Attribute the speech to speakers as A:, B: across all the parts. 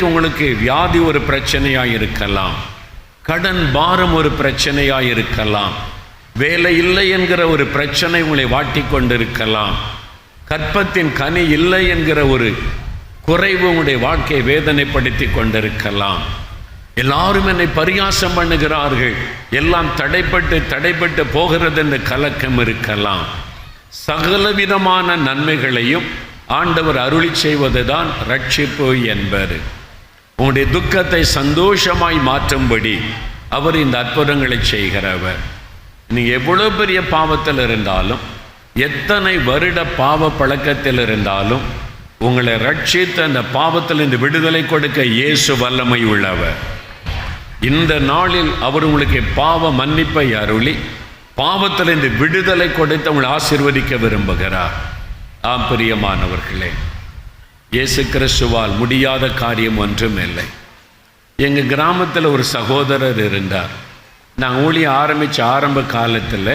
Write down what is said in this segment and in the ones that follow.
A: உங்களுக்கு வியாதி ஒரு பிரச்சனையாக இருக்கலாம், கடன் பாரம் ஒரு பிரச்சனையாக இருக்கலாம், வேலை இல்லை என்கிற ஒரு பிரச்சனை உங்களை வாட்டி கொண்டிருக்கலாம், கற்பத்தின் கனி இல்லை என்கிற ஒரு குறைவு உங்களுடைய வாழ்க்கையை வேதனைப்படுத்தி கொண்டிருக்கலாம். எல்லாரும் என்னை பரிகாசம் பண்ணுகிறார்கள், எல்லாம் தடைப்பட்டு போகிறது என்ற கலக்கம் இருக்கலாம். சகலவிதமான நன்மைகளையும் ஆண்டவர் அருளி செய்வதுதான் ரட்சிப்பு என்பது. உங்களுடைய துக்கத்தை சந்தோஷமாய் மாற்றும்படி அவர் இந்த அற்புதங்களை செய்கிறவர். நீங்கள் எவ்வளோ பெரிய பாவத்தில் இருந்தாலும், எத்தனை வருட பாவ பழக்கத்தில் இருந்தாலும், உங்களை ரட்சித்து அந்த பாவத்தில் இந்த விடுதலை கொடுக்க இயேசு வல்லமை உள்ளவர். இந்த நாளில் அவர் உங்களுக்கு பாவ மன்னிப்பை அருளி பாவத்தில் இந்த விடுதலை கொடுத்து உங்களை ஆசீர்வதிக்க விரும்புகிறார். ஆம் பிரியமானவர்களே, இயேசு கிறிஸ்துவால் முடியாத காரியம் ஒன்றும் இல்லை. எங்கள் கிராமத்தில் ஒரு சகோதரர் இருந்தார். நான் ஊழியம் ஆரம்பித்த ஆரம்ப காலத்தில்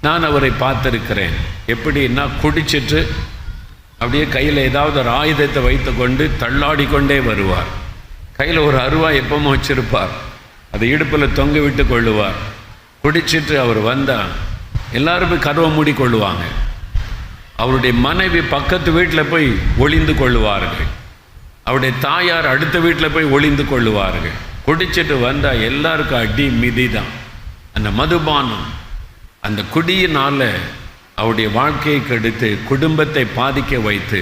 A: நான் அவரை பார்த்துருக்கிறேன். எப்படின்னா, குடிச்சிட்டு அப்படியே கையில் ஏதாவது ஒரு ஆயுதத்தை வைத்து கொண்டு தள்ளாடி கொண்டே வருவார். கையில் ஒரு அருவா எப்பவும் வச்சிருப்பார், அதை இடுப்பில் தொங்க விட்டு கொள்ளுவார். குடிச்சிட்டு அவர் வந்தால் எல்லாருமே கதவை மூடி கொள்ளுவாங்க. அவருடைய மனைவி பக்கத்து வீட்டில் போய் ஒளிந்து கொள்ளுவார்கள். அவருடைய தாயார் அடுத்த வீட்டில் போய் ஒளிந்து கொள்ளுவார்கள். குடிச்சிட்டு வந்தால் எல்லாருக்கும் அடி மிதி தான். அந்த மதுபானம், அந்த குடியினால் அவருடைய வாழ்க்கையை கெடுத்து குடும்பத்தை பாதிக்க வைத்து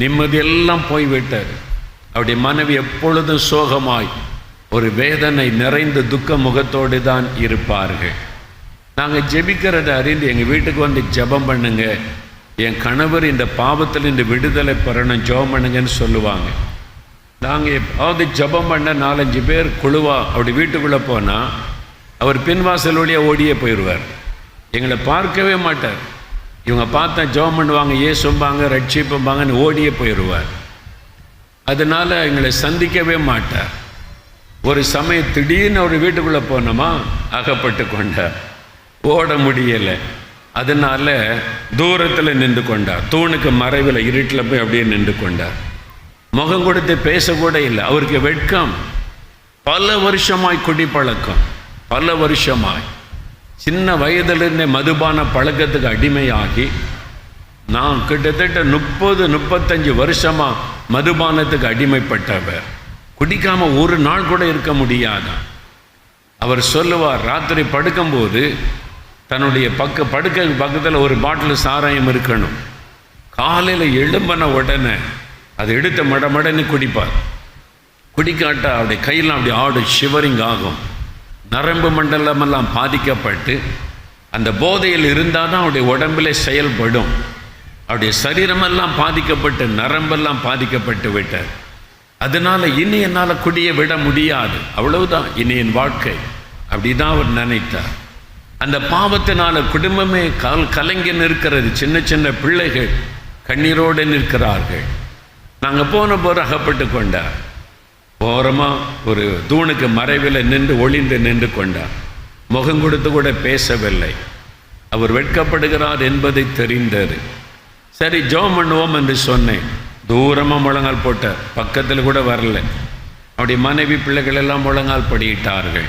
A: நிம்மதியெல்லாம் போய்விட்டார். அவருடைய மனைவி எப்பொழுதும் சோகமாய் ஒரு வேதனை நிறைந்த துக்க முகத்தோடு தான் இருப்பார்கள். நாங்கள் ஜெபிக்கிறதை அறிந்து எங்கள் வீட்டுக்கு வந்து ஜெபம் பண்ணுங்க, என் கணவர் இந்த பாவத்தில் இந்த விடுதலை பெறணும், ஜெபம் பண்ணுங்கன்னு சொல்லுவாங்க. நாங்கள் எப்பாவது ஜெபம் பண்ண 4-5 பேர் குழுவாக அப்படி வீட்டுக்குள்ளே போனால் அவர் பின்வாசல் வழியாக ஓடியே போயிடுவார். எங்களை பார்க்கவே மாட்டார். இவங்க பார்த்தா ஜெபம் பண்ணுவாங்க, ஏசும்பாங்க, ரட்சிப்பும்பாங்கன்னு ஓடியே போயிடுவார். அதனால் எங்களை சந்திக்கவே மாட்டார். ஒரு சமயம் திடீர்னு அவர் வீட்டுக்குள்ளே போனோமா, அகப்பட்டு கொண்டார், ஓட முடியலை. அதனால் தூரத்தில் நின்று கொண்டார். தூணுக்கு மறைவில் இருட்டில் போய் அப்படியே நின்று கொண்டார். முகம் கொடுத்து பேசக்கூட இல்லை. அவருக்கு வெட்கம். பல வருஷமாய் குடிப்பழக்கம், பல வருஷமாய் சின்ன வயதிலிருந்தே மதுபான பழக்கத்துக்கு அடிமையாகி நான் கிட்டத்தட்ட 30-35 வருஷமாக மதுபானத்துக்கு அடிமைப்பட்டவர். குடிக்காமல் ஒரு நாள் கூட இருக்க முடியாது. அவர் சொல்லுவார், ராத்திரி படுக்கும்போது தன்னுடைய படுக்கை பக்கத்தில் ஒரு பாட்டில் சாராயம் இருக்கணும். காலையில் எழும்பின உடனே அதை எடுத்து மடமடன்னு குடிப்பார். குடிக்காட்டா அவருடைய கையெல்லாம் அப்படி ஆடு ஷிவரிங் ஆகும். நரம்பு மண்டலமெல்லாம் பாதிக்கப்பட்டு அந்த போதையில் இருந்தால் தான் அவருடைய உடம்பில் செயல்படும். அவருடைய சரீரமெல்லாம் பாதிக்கப்பட்டு நரம்பெல்லாம் பாதிக்கப்பட்டு விட்டார். அதனால் இனி என்னால் குடியை விட முடியாது, அவ்வளவுதான் இனி என் வாழ்க்கை, அப்படி தான் அவர் நினைத்தார். அந்த பாவத்தினால் குடும்பமே கலங்கி நிற்கிறது. சின்ன சின்ன பிள்ளைகள் கண்ணீரோடு நிற்கிறார்கள். நாங்கள் போன போது அகப்பட்டு கொண்டார். ஓரமாக ஒரு தூணுக்கு மறைவில் ஒளிந்து நின்று கொண்டார். முகம் கொடுத்து கூட பேசவில்லை. அவர் வெட்கப்படுகிறார் என்பதை தெரிந்தது. சரி ஜெபம் பண்ணுவோம் என்று சொன்னேன். தூரமாக முழங்கால் போட்டார், பக்கத்தில் கூட வரல. அவருடைய மனைவி பிள்ளைகள் எல்லாம் முழங்கால் படியிட்டார்கள்.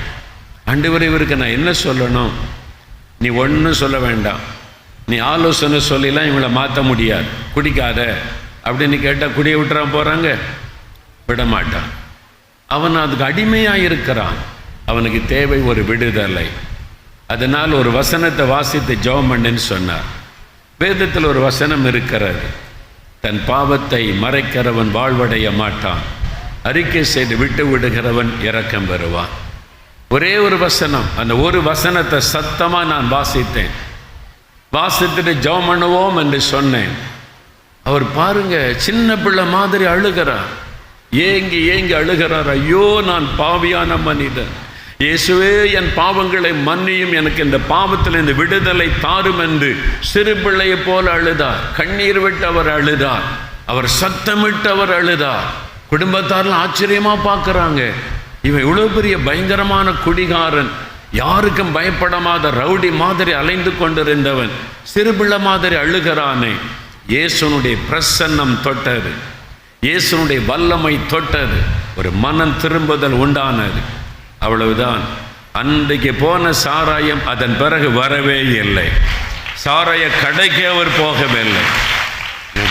A: ஆண்டவரே, இவருக்கு நான் என்ன சொல்லணும்? நீ ஒன்றும் சொல்ல வேண்டாம், நீ ஆலோசனை சொல்லிலாம் இவங்களை மாற்ற முடியாது, குடிக்காத அப்படின்னு கேட்டால் குடியை விட்டுறான் போகிறாங்க, விட மாட்டான். அவன் அதுக்கு அடிமையாக இருக்கிறான். அவனுக்கு தேவை ஒரு விடுதலை. அதனால் ஒரு வசனத்தை வாசித்து ஜெபம் பண்ணுன்னு சொன்னார். வேதத்தில் ஒரு வசனம் இருக்கிறது, தன் பாவத்தை மறைக்கிறவன் வாழ்வடைய மாட்டான், அறிக்கை செய்து விட்டு விடுகிறவன் இரக்கம் பெறுவான். ஒரே ஒரு வசனம், அந்த ஒரு வசனத்தை சத்தமாக நான் வாசித்தேன். வாசித்துட்டு ஜெபம் பண்ணுவோம் என்று சொன்னேன். அவர் பாருங்க, சின்ன பிள்ளை மாதிரி அழுகிறார், ஏங்கி ஏங்கி அழுகிறார். ஐயோ, நான் பாவியான மனிதன், இயேசுவே என் பாவங்களை மன்னியும், எனக்கு இந்த பாவத்தில் இந்த விடுதலை தாரும் என்று சிறு பிள்ளையை போல அழுதார். கண்ணீர் விட்டு அவர் அழுதார். அவர் சத்தமிட்டு அவர் அழுதார். குடும்பத்தாரெல்லாம் ஆச்சரியமாக பார்க்குறாங்க, இவன் இவ்வளோ பெரிய பயங்கரமான குடிகாரன், யாருக்கும் பயப்படாத ரவுடி மாதிரி அலைந்து கொண்டிருந்தவன் சிறுபிள்ளை மாதிரி அழுகிறானே. இயேசுனுடைய பிரசன்னம் தொட்டது, இயேசுனுடைய வல்லமை தொட்டது. ஒரு மனம் திரும்புதல் உண்டானது. அவ்வளவுதான். அன்றைக்கு போன சாராயம் அதன் பிறகு வரவே இல்லை. சாராய கடைக்கே அவர் போகவில்லை.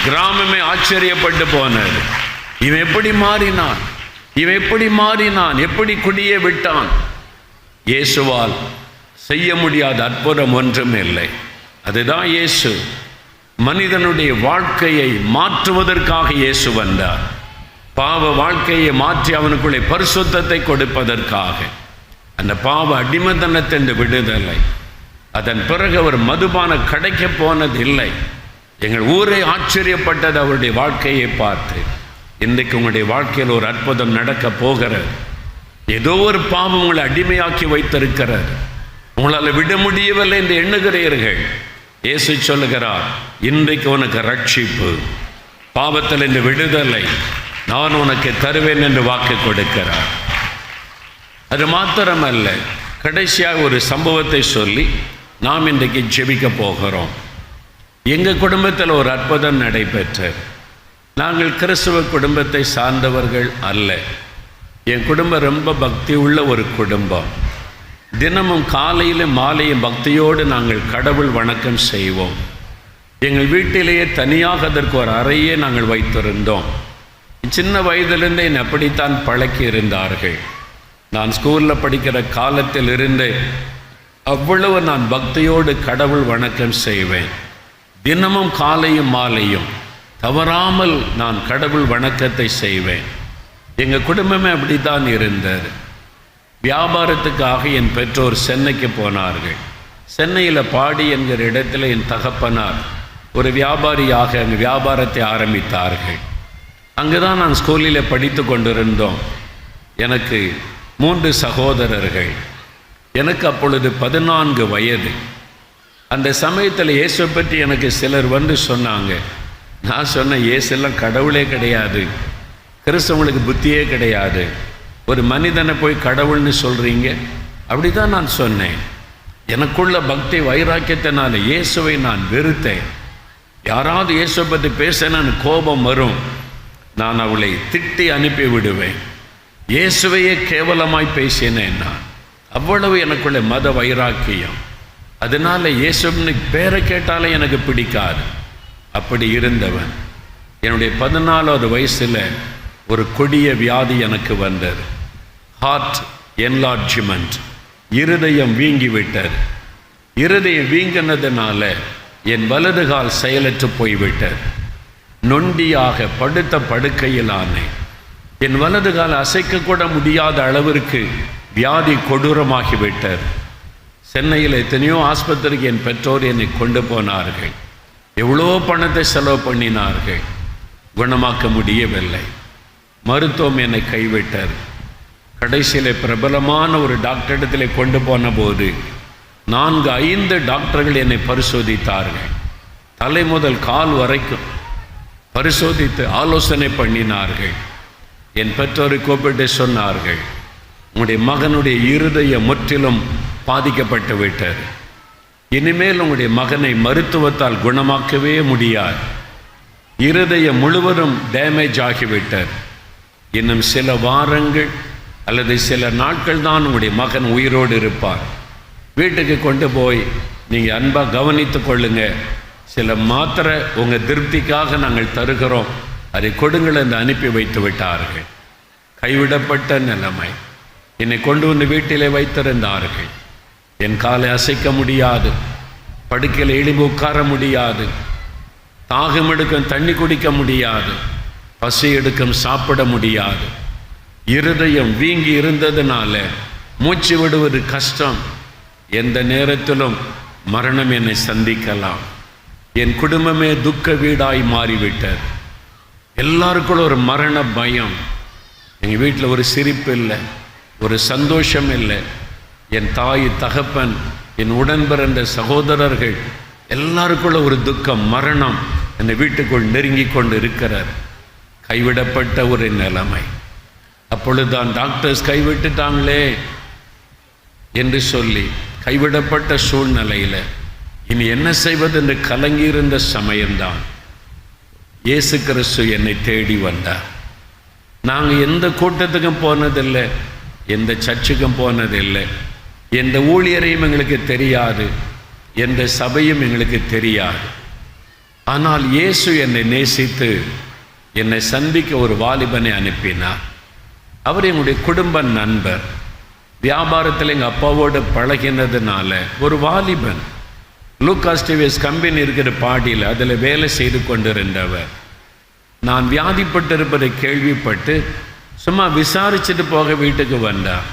A: கிராமமே ஆச்சரியப்பட்டு போனது. இவன் எப்படி மாறினான், இவன் எப்படி மாறினான், எப்படி குடியே விட்டான்? இயேசுவால் செய்ய முடியாத அற்புதம் ஒன்றும் இல்லை. அதுதான் இயேசு. மனிதனுடைய வாழ்க்கையை மாற்றுவதற்காக இயேசு வந்தார். பாவ வாழ்க்கையை மாற்றி அவனுக்குள்ளே பரிசுத்தத்தை கொடுப்பதற்காக. அந்த பாவ அடிமைத்தனத்தின் விடுதலை. அதன் பிறகு அவர் மதுபான கடைக்கு போனது இல்லை. எங்கள் ஊரை ஆச்சரியப்பட்டது அவருடைய வாழ்க்கையை பார்த்து. இன்றைக்கு உங்களுடைய வாழ்க்கையில் ஒரு அற்புதம் நடக்க போகிறது. ஏதோ ஒரு பாவம் உங்களை அடிமையாக்கி வைத்திருக்கிறது. உங்களால் விட முடியவில்லை என்று எண்ணுகிறீர்கள். இயேசு சொல்லுகிறார், இன்றைக்கு உனக்கு ரட்சிப்பு, பாவத்தில் இந்த விடுதலை நான் உனக்கு தருவேன் என்று வாக்கு கொடுக்கிறார். அது மாத்திரமல்ல, கடைசியாக ஒரு சம்பவத்தை சொல்லி நாம் இன்றைக்கு ஜெபிக்க போகிறோம். எங்கள் குடும்பத்தில் ஒரு அற்புதம் நடைபெற்றது. நாங்கள் கிறிஸ்துவ குடும்பத்தை சார்ந்தவர்கள் அல்ல. என் குடும்பம் ரொம்ப பக்தி உள்ள ஒரு குடும்பம். தினமும் காலையிலும் மாலையும் பக்தியோடு நாங்கள் கடவுள் வணக்கம் செய்வோம். எங்கள் வீட்டிலேயே தனியாக அதற்கு ஒரு அறையே நாங்கள் வைத்திருந்தோம். சின்ன வயதிலிருந்து என்னை அப்படித்தான் பழக்கி இருந்தார்கள். நான் ஸ்கூலில் படிக்கிற காலத்தில் இருந்து அவ்வளவு நான் பக்தியோடு கடவுள் வணக்கம் செய்வேன். தினமும் காலையும் மாலையும் தவறாமல் நான் கடவுள் வணக்கத்தை செய்வேன். எங்கள் குடும்பமே அப்படித்தான் இருந்தது. வியாபாரத்துக்காக என் பெற்றோர் சென்னைக்கு போனார்கள். சென்னையில் பாடி என்கிற இடத்துல என் தகப்பனார் ஒரு வியாபாரியாக அங்கே வியாபாரத்தை ஆரம்பித்தார்கள். அங்கே தான் நான் ஸ்கூலில் படித்து கொண்டிருந்தோம். எனக்கு 3 சகோதரர்கள். எனக்கு அப்பொழுது 14 வயது. அந்த சமயத்தில் இயேசு பற்றி எனக்கு சிலர் வந்து சொன்னாங்க. நான் சொன்னேன், இயேசுலாம் கடவுளே கிடையாது, கிறிஸ்தவங்களுக்கு புத்தியே கிடையாது, ஒரு மனிதனை போய் கடவுள்னு சொல்கிறீங்க. அப்படி தான் நான் சொன்னேன். எனக்குள்ள பக்தி வைராக்கியத்தினால இயேசுவை நான் வெறுத்தேன். யாராவது இயேசுவை பற்றி பேசினான்னு கோபம் வரும். நான் அவளை திட்டி அனுப்பி விடுவேன். இயேசுவையே கேவலமாய் பேசினேன் நான். அவ்வளவு எனக்குள்ள மத வைராக்கியம். அதனால் இயேசுன்னு பேரை கேட்டாலே எனக்கு பிடிக்காது. அப்படி இருந்தவன் என்னுடைய 14வது வயசில் ஒரு கொடிய வியாதி எனக்கு வந்தது. ஹார்ட் என்லார்ஜ்மெண்ட், இருதயம் வீங்கி விட்டது. இருதயம் வீங்கினதுனால என் வலது கால் செயலற்று போய்விட்டது. நொண்டியாக படுத்த படுக்கையிலானேன். என் வலது கால் அசைக்கக்கூட முடியாத அளவிற்கு வியாதி கொடூரமாகிவிட்டது. சென்னையில் எத்தனையோ ஆஸ்பத்திரிக்கு என் பெற்றோர் என்னை கொண்டு போனார்கள். எவ்வளோ பணத்தை செலவு பண்ணினார்கள். குணமாக்க முடியவில்லை. மருத்துவம் என்னை கைவிட்டார். கடைசியில் பிரபலமான ஒரு டாக்டரிடத்திலே கொண்டு போன போது 4-5 டாக்டர்கள் என்னை பரிசோதித்தார்கள். தலை முதல் கால் வரைக்கும் பரிசோதித்து ஆலோசனை பண்ணினார்கள். என் பெற்றோரை கூப்பிட்டு சொன்னார்கள், உங்களுடைய மகனுடைய இருதயம் முற்றிலும் பாதிக்கப்பட்டு விட்டது. இனிமேல் உங்களுடைய மகனை மருத்துவத்தால் குணமாக்கவே முடியாது. இருதயம் முழுவதும் டேமேஜ் ஆகிவிட்டது. இன்னும் சில வாரங்கள் அல்லது சில நாட்கள் தான் உங்களுடைய மகன் உயிரோடு இருப்பார். வீட்டுக்கு கொண்டு போய் நீங்கள் அன்பாக கவனித்து கொள்ளுங்க. சில மாத்திரை உங்கள் திருப்திக்காக நாங்கள் தருகிறோம், அதை கொடுங்கள் என்று அனுப்பி வைத்து விட்டார்கள். கைவிடப்பட்ட நிலைமை. என்னை கொண்டு வந்து வீட்டிலே வைத்திருந்தார்கள். என் காலை அசைக்க முடியாது, படுக்கையில் எழும்பி உட்கார முடியாது, தாகம் எடுக்கும் தண்ணி குடிக்க முடியாது, பசி எடுக்கும் சாப்பிட முடியாது. இருதயம் வீங்கி இருந்ததுனால மூச்சு விடுவது கஷ்டம். எந்த நேரத்திலும் மரணம் என்னை சந்திக்கலாம். என் குடும்பமே துக்க வீடாய் மாறிவிட்டது. எல்லாருக்குள்ள ஒரு மரண பயம். எங்கள் வீட்டில் ஒரு சிரிப்பு இல்லை, ஒரு சந்தோஷம் இல்லை. என் தாய், தகப்பன், என் உடன் பிறந்த சகோதரர்கள் எல்லாருக்குள்ள ஒரு துக்கம், மரணம் இந்த வீட்டுக்குள் நெருங்கி கொண்டு இருக்கிறார். கைவிடப்பட்ட ஒரு நிலைமை. அப்பொழுதுதான் டாக்டர்ஸ் கைவிட்டுட்டாங்களே என்று சொல்லி கைவிடப்பட்ட சூழ்நிலையில் இனி என்ன செய்வது என்று கலங்கியிருந்த சமயம்தான் இயேசு கிறிஸ்து என்னை தேடி வந்தார். நாங்கள் எந்த கூட்டத்துக்கும் போனதில்லை, எந்த சர்ச்சுக்கும் போனதில்லை, எந்த ஊழியரையும் எங்களுக்கு தெரியாது, எந்த சபையும் எங்களுக்கு தெரியாது. ஆனால் இயேசு என்னை நேசித்து என்னை சந்திக்க ஒரு வாலிபனை அனுப்பினார். அவர் எங்களுடைய குடும்ப நண்பர். வியாபாரத்தில் எங்கள் அப்பாவோடு பழகினதுனால ஒரு வாலிபன் லூகாஸ் டிவிஎஸ் கம்பெனி இருக்கிற பாடியில் அதில் வேலை செய்து கொண்டிருந்தவர். நான் வியாதிப்பட்டிருப்பதை கேள்விப்பட்டு சும்மா விசாரிச்சுட்டு போக வீட்டுக்கு வந்தார்.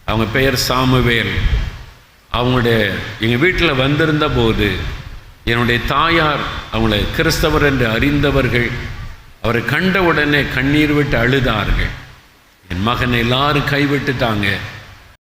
A: அவங்க பெயர் சாமுவேல். அவங்களுடைய எங்கள் வீட்டில் வந்திருந்த போது என்னுடைய தாயார் அவங்களை கிறிஸ்தவர் என்று அறிந்தவர்கள் அவரை கண்ட உடனே கண்ணீர் விட்டு அழுதார்கள். என் மகனை எல்லாரும் கைவிட்டுட்டாங்க,